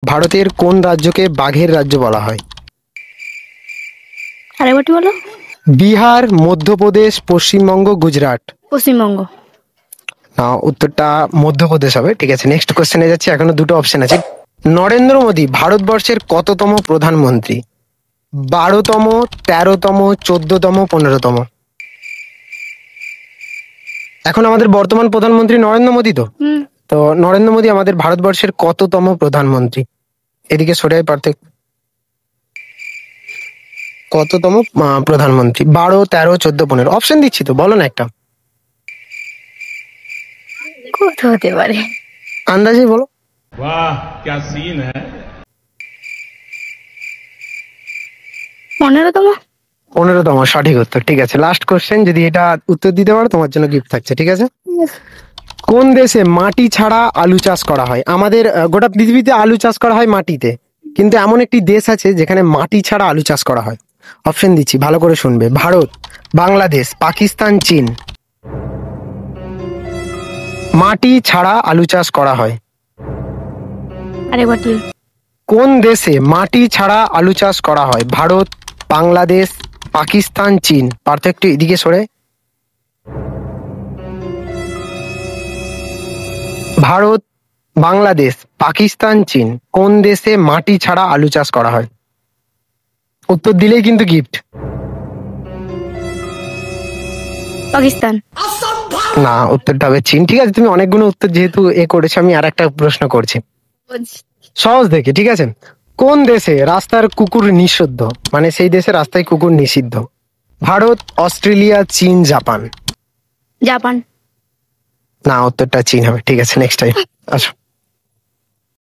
ভারতের কোন রাজ্যকে বাঘের রাজ্য বলা হয়? আরেকবারটি বলো। বিহার, মধ্যপ্রদেশ, পশ্চিমবঙ্গ, গুজরাট। পশ্চিমবঙ্গ। না, উত্তরটা মধ্যপ্রদেশ হবে। ঠিক আছে, নেক্সট কোশ্চেনে যাচ্ছি। এখনো দুটো অপশন আছে। নরেন্দ্র মোদী ভারতবর্ষের কততম প্রধানমন্ত্রী? 12তম, 13তম, 14তম, 15তম? এখন আমাদের বর্তমান প্রধানমন্ত্রী নরেন্দ্র মোদী তো নরেন্দ্র মোদী আমাদের ভারতবর্ষের কততম প্রধানমন্ত্রী? এদিকে সরে আয় পার্থক্য। কততম প্রধানমন্ত্রী? 12, 13, 14, 15? অপশন দিচ্ছি তো, বলো না একটা। কত হতে পারে? আন্দাজে বলো। वाह क्या सीन है। 15তম। 15তম সঠিক উত্তর। ঠিক আছে, লাস্ট কোশ্চেন, যদি এটা উত্তর দিতে পারো তোমার জন্য গিফট থাকছে। ঠিক আছে, কোন দেশে মাটি ছাড়া আলু চাষ করা হয়? আমাদের গোটা পৃথিবীতে আলু চাষ করা হয় মাটিতে, কিন্তু এমন একটি দেশ আছে যেখানে মাটি ছাড়া আলু চাষ করা হয়। অপশন দিচ্ছি, ভালো করে শুনবে। ভারত, বাংলাদেশ, পাকিস্তান, চীন। মাটি ছাড়া আলু চাষ করা হয়। আরেকবারটি। কোন দেশে মাটি ছাড়া আলু চাষ করা হয়? ভারত, বাংলাদেশ, পাকিস্তান, চীন। পার্থক্য এদিকে সরে। ভারত, বাংলাদেশ, পাকিস্তান, চীন, কোন দেশে মাটি ছাড়া আলু চাষ করা হয়? উত্তর দিলেই কিন্তু গিফট। পাকিস্তান। না, উত্তরটা হবে চীন। ঠিক আছে, তুমি অনেকগুলো উত্তর যেহেতু করেছো, আমি আর একটা প্রশ্ন করছি সহজ দেখে। ঠিক আছে, কোন দেশে রাস্তার কুকুর নিষিদ্ধ? মানে সেই দেশে রাস্তায় কুকুর নিষিদ্ধ। ভারত, অস্ট্রেলিয়া, চীন, জাপান। জাপান। না, উত্তরটা চীন হবে। ঠিক আছে, নেক্সট টাইম আসো।